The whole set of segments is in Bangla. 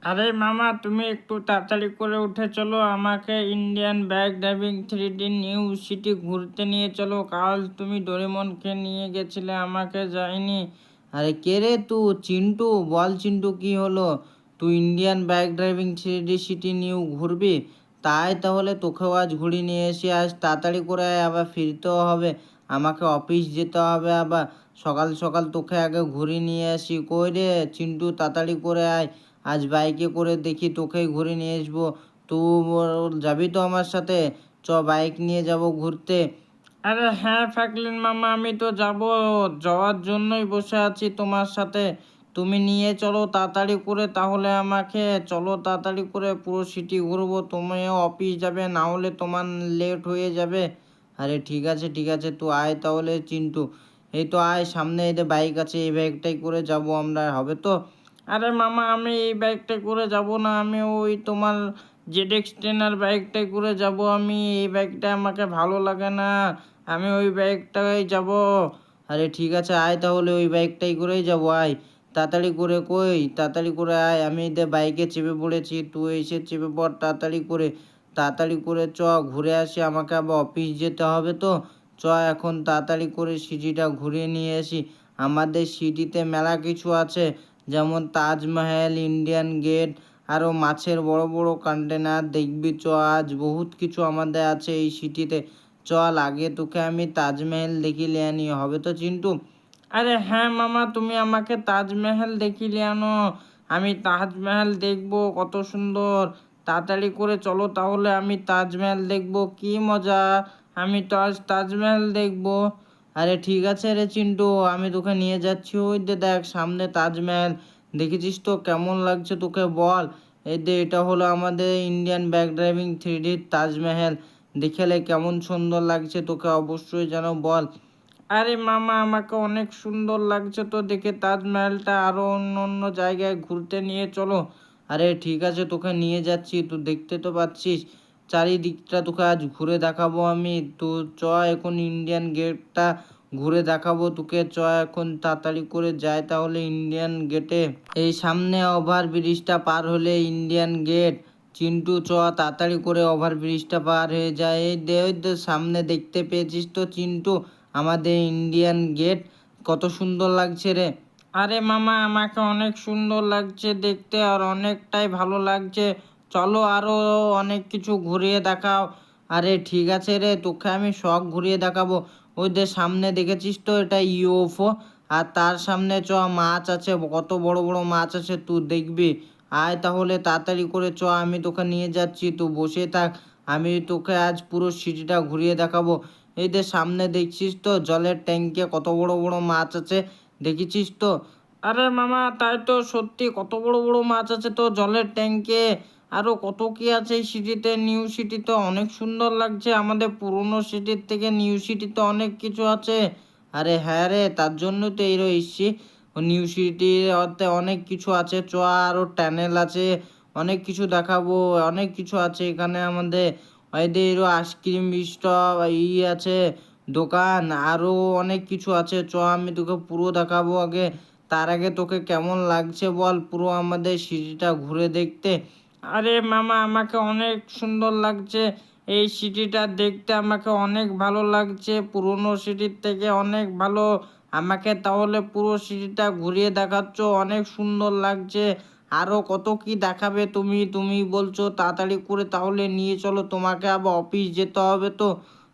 আরে মামা, তুমি একটু তাড়াতাড়ি করে উঠে চলো, আমাকে Indian bike driving 3D new city ঘুরতে নিয়ে চলো। কাল তুমি ডোরেমনকে নিয়ে গেছিলে, আমাকে যায়নি। আরে কে রে তুই? চিন্টু? বল চিন্টু, কি হলো? তুই Indian bike driving 3D city new ঘুরবি? তাই তাহলে তোকেও আজ ঘুরিয়ে নিয়ে এসে, আজ তাড়াতাড়ি করে আয়, আবার ফিরতেও হবে, আমাকে অফিস যেতে হবে আবার। সকাল সকাল তোকে আগে ঘুরিয়ে নিয়ে আসি। কই রে চিন্টু, তাড়াতাড়ি করে আয়, আজ বাইকে করে দেখি তোকেই ঘুরে নিয়ে আসবো। তুই যাবি তো আমার সাথে? চ, বাইক নিয়ে যাব ঘুরতে। আরে হ্যাঁ ফ্র্যাঙ্কলিন মামা, আমি তো যাব, যাওয়ার জন্যই বসে আছি তোমার সাথে। তুমি নিয়ে চলো তাড়াতাড়ি করে, তাহলে আমাকে চলো তাড়াতাড়ি করে, পুরো সিটি ঘুরবো, তুমিও অফিস যাবে, না হলে তোমার লেট হয়ে যাবে। আরে ঠিক আছে ঠিক আছে, তুই আয় তাহলে চিন্টু। এই তো আয়, সামনে এই যে বাইক আছে, এই বাইকটাই করে যাব আমরা, হবে তো? আরে মামা, আমি এই বাইকটাই করে যাব না, আমি ওই তোমার ZX10 বাইকটাই করে যাব। আমি এই বাইকটা আমাকে ভালো লাগে না, আমি ওই বাইকটাই যাব। আরে ঠিক আছে, আয় তাহলে ওই বাইকটাই করেই যাব, আয় তাড়াতাড়ি করে। কই তাড়াতাড়ি করে আয়, আমি এদের বাইকে চেপে পড়েছি, তুই এসে চেপে পড় তাড়াতাড়ি করে। তাড়াতাড়ি করে চ, ঘুরে আসি, আমাকে আবার অফিস যেতে হবে তো। চ এখন তাড়াতাড়ি করে সিটিটা ঘুরিয়ে নিয়ে আসি। আমাদের সিটিতে মেলা কিছু আছে, যেমন তাজমহল, ইন্ডিয়ান গেট, আরও মাছের বড় বড় কন্টেনার দেখবি। চ, আজ বহুত কিছু আমাদের আছে এই সিটিতে। চল, আগে তোকে আমি তাজমহল দেখিয়ে আনি, হবে তো চিন্টু? আরে হ্যাঁ মামা, তুমি আমাকে তাজমহল দেখিয়ে আনো, আমি তাজমহল দেখবো, কত সুন্দর। তাড়াতাড়ি করে চলো তাহলে, আমি তাজমহল দেখবো, কি মজা, আমি তো আজ তাজমহল দেখবো। আরে ঠিক আছে রে চিন্টু, আমি তোকে নিয়ে যাচ্ছি, ওই দে দেখ সামনে তাজমহল, দেখেছিস তো কেমন লাগছে তোকে বল? এই দে, এটা হলো আমাদের Indian bike driving 3D Taj Mahal, দেখলে কেমন সুন্দর লাগছে তোকে, অবশ্যই যেন বল। আরে মামা, আমাকে অনেক সুন্দর লাগছে তো দেখে তাজমহলটা, আরও অন্য অন্য জায়গায় ঘুরতে নিয়ে চলো। আরে ঠিক আছে, তোকে নিয়ে যাচ্ছি, তুই দেখতে তো পাচ্ছিস চারিদিকটা, তোকে আজ ঘুরে দেখাবো আমি। তো চ, এখন ইন্ডিয়ান গেটটা ঘুরে দেখাবো তোকে, চ এখন তাড়াতাড়ি করে যায় তাহলে ইন্ডিয়ান গেটে। এই সামনে ওভার ব্রিজটা পার হলে ইন্ডিয়ান গেট। চিন্টু চ, তাড়াতাড়ি করে ওভার ব্রিজটা পার হয়ে যায়। এই দে, ওই দে সামনে, দেখতে পেয়েছিস তো চিন্টু আমাদের ইন্ডিয়ান গেট? কত সুন্দর লাগছে রে। আরে মামা, আমাকে অনেক সুন্দর লাগছে দেখতে, আর অনেকটাই ভালো লাগছে। চলো আরো অনেক কিছু ঘুরিয়ে দেখাও। আরে ঠিক আছে রে, তোকে আমি সব ঘুরিয়ে দেখাবো। ওই যে সামনে দেখেছিস তো, এটা ইউএফও, আর তার সামনে চ, মাছ আছে, কত বড় বড় মাছ আছে, তুই দেখবি। আয় তাহলে তাড়াতাড়ি করে চ, আমি তোকে নিয়ে যাচ্ছি, তুই বসে থাক, আমি তোকে আজ পুরো সিটিটা ঘুরিয়ে দেখাবো। এই যে সামনে দেখছিস তো জলের ট্যাঙ্কে কত বড় বড় মাছ আছে, দেখেছিস তো? আরে মামা, তাই তো, সত্যি কত বড় বড় মাছ আছে তো জলের ট্যাঙ্কে। আরো কত কি আছে এই সিটিতে, নিউ সিটিতে অনেক সুন্দর লাগছে, আমাদের পুরনো সিটির থেকে নিউ সিটিতে অনেক কিছু আছে। আরে হ্যাঁ রে, তার জন্য তো এই এসছি, নিউ সিটিতে অনেক কিছু আছে। চ, আরো টানেল আছে, অনেক কিছু দেখাবো, অনেক কিছু আছে এখানে আমাদের। এদের আইসক্রিম স্টপ আছে, দোকান, আরো অনেক কিছু আছে। চ, আমি তোকে পুরো দেখাবো আগে। তার আগে তোকে কেমন লাগছে বল পুরো আমাদের সিটিটা ঘুরে দেখতে? আরে মামা, আমাকে অনেক সুন্দর লাগছে, এই সিটিটা দেখতে আমাকে অনেক ভালো লাগছে, পুরনো সিটির থেকে অনেক ভালো। আমাকে তাহলে পুরো সিটিটা ঘুরিয়ে দেখাচ্ছ, অনেক সুন্দর লাগছে। আরো কত কি দেখাবে তুমি? তুমি বলছো তাড়াতাড়ি করে, তাহলে নিয়ে চলো, তোমাকে আবার অফিস যেতে হবে তো।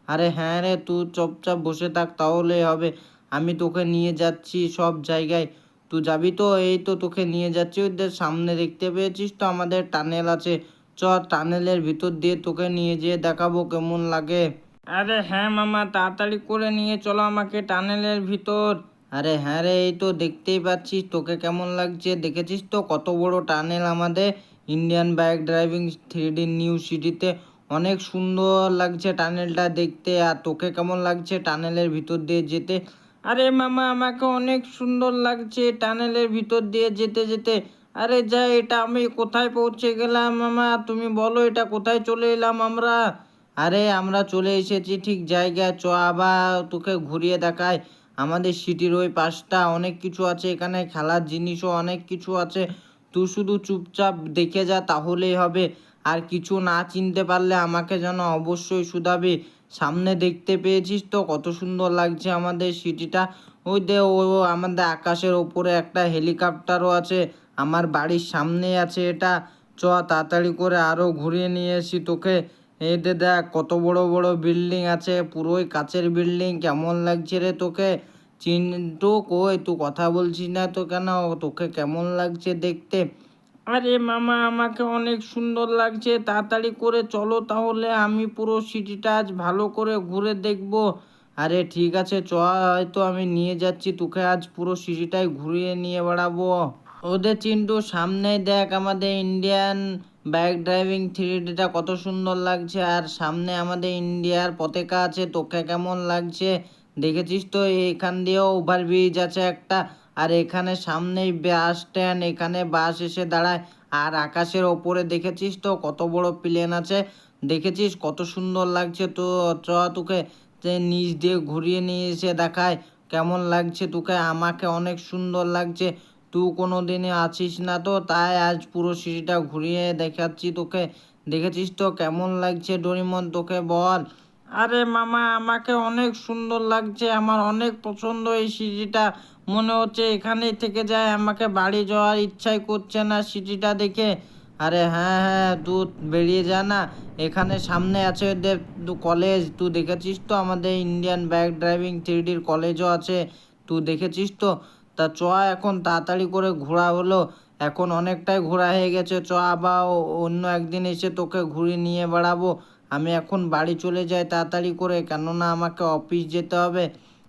আরে হ্যাঁ রে, তুই চুপচাপ বসে থাক তাহলে হবে, আমি তোকে নিয়ে যাচ্ছি সব জায়গায়। তুই যাবি তো? এই তো তোকে নিয়ে যাচ্ছি, ওদের সামনে দেখতে পেয়েছিস তো আমাদের টানেল আছে। চ, টানেলের ভিতর দিয়ে তোকে নিয়ে যেয়ে দেখাবো কেমন লাগে। আরে হ্যাঁ মামা, তাড়াতাড়ি করে নিয়ে চলো আমাকে টানেলের ভিতর। আরে হ্যাঁ রে, এই তো দেখতেই পাচ্ছিস, তোকে কেমন লাগছে? দেখেছিস তো কত বড় টানেল আমাদের Indian bike driving 3D new সিটিতে, অনেক সুন্দর লাগছে টানেলটা দেখতে। আর তোকে কেমন লাগছে টানেলের ভিতর দিয়ে যেতে? আরে মামা, আমাকে অনেক সুন্দর লাগছে টানেলের ভিতর দিয়ে যেতে যেতে। আরে যা, এটা আমি কোথায় পৌঁছে গেলাম মামা, তুমি বলো এটা কোথায় চলে এলাম আমরা? আরে আমরা চলে এসেছি ঠিক জায়গায়, চ আবার তোকে ঘুরিয়ে দেখায়। আমাদের সিটির ওই পাশটা অনেক কিছু আছে, এখানে খেলার জিনিসও অনেক কিছু আছে। চ তুই শুধু চুপচাপ দেখে যা, তাহলেই হবে। আর কিছু না চিনতে পারলে আমাকে যেন অবশ্যই শুধাবি। সামনে দেখতে পেয়েছিস তো কত সুন্দর লাগছে আমাদের সিটিটা। ওই দে ও আমাদের আকাশের ওপরে একটা হেলিকপ্টারও আছে, আমার বাড়ির সামনেই আছে এটা। চ তাড়াতাড়ি করে আরও ঘুরিয়ে নিয়ে এসি তোকে। এই দে দেখ কত বড় বড় বিল্ডিং আছে, পুরোই কাচের বিল্ডিং। কেমন লাগছে রে তোকে? চিন্টু কই, তুই কথা বলছিস না তো কেন? তোকে কেমন লাগছে দেখতে? আরে মামা, আমাকে অনেক সুন্দর লাগছে। তাড়াতাড়ি করে চলো তাহলে, আমি পুরো সিটিটা আজ ভালো করে ঘুরে দেখবো। আরে ঠিক আছে, হয়তো আমি নিয়ে যাচ্ছি তোকে, আজ পুরো সিটিটাই ঘুরিয়ে নিয়ে বেড়াবো। ওদের চিন্টু সামনেই দেখ আমাদের ইন্ডিয়ান বাইক ড্রাইভিং 3Dটা কত সুন্দর লাগছে। আর সামনে আমাদের ইন্ডিয়ার পতাকা আছে। তোকে কেমন লাগছে? দেখেছিস তো এখান দিয়েও ওভারব্রিজ আছে একটা। আর এখানে সামনেই বাস স্ট্যান্ড, এখানে বাস এসে দাঁড়ায়। আর আকাশের ওপরে দেখেছিস তো কত বড় প্লেন আছে? দেখেছিস কত সুন্দর লাগছে? তো তোকে নিচ দিয়ে ঘুরিয়ে নিয়ে এসে দেখায় কেমন লাগছে তোকে। আমাকে অনেক সুন্দর লাগছে। তুই কোনো দিনে আছিস না তো, তাই আজ পুরো সিটিটা ঘুরিয়ে দেখাচ্ছি তোকে। দেখেছিস তো কেমন লাগছে ডোরেমন? তোকে বল। আরে মামা, আমাকে অনেক সুন্দর লাগছে, আমার অনেক পছন্দ এই সিটিটা। মনে হচ্ছে এখানেই থেকে যায়, আমাকে বাড়ি যাওয়ার ইচ্ছাই করছে না সিটিটা দেখে। আরে হ্যাঁ হ্যাঁ, তুই বেরিয়ে যা না। এখানে সামনে আছে ওদের কলেজ, তুই দেখেছিস তো আমাদের ইন্ডিয়ান বাইক ড্রাইভিং 3Dর কলেজও আছে, তুই দেখেছিস তো। তা চ এখন তাড়াতাড়ি করে ঘোরা হলো, এখন অনেকটাই ঘোরা হয়ে গেছে। চ আবার অন্য একদিন এসে তোকে ঘুরিয়ে নিয়ে বেড়াবো। আমি এখন বাড়ি চলে যাই তাড়াতাড়ি করে, কেননা আমাকে অফিস যেতে হবে।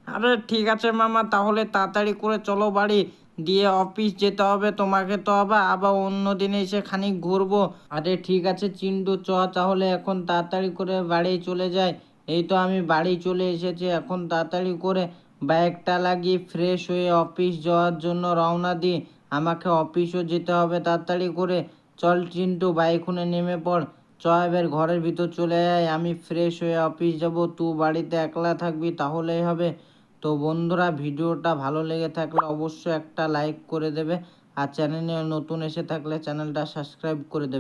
আরে ঠিক আছে মামা, তাহলে তাড়াতাড়ি করে চলো বাড়ি, দিয়ে অফিস যেতে হবে তোমাকে তো। আবার অন্য দিনে এসে খানিক ঘুরবো। আরে ঠিক আছে চিন্টু, তাহলে এখন তাড়াতাড়ি করে বাড়ি চলে যাই। এই তো আমি বাড়ি চলে এসেছি, এখন তাড়াতাড়ি করে ব্যাগটা লাগিয়ে ফ্রেশ হয়ে অফিস যাওয়ার জন্য রওনা দিই। আমাকে অফিসও যেতে হবে তাড়াতাড়ি করে। চল চিন্টু, বাইকুনে নেমে পড়। এবার ঘরের ভিতর চলে আয়, আমি ফ্রেশ হয়ে অফিস যাব। তুই বাড়িতে একলা থাকবি, তাহলেই হবে। তো বন্ধুরা, ভিডিওটা ভালো লেগে থাকলে অবশ্যই একটা লাইক করে দেবে। আর চ্যানেলে নতুন এসে থাকলে চ্যানেলটা সাবস্ক্রাইব করে দেবে।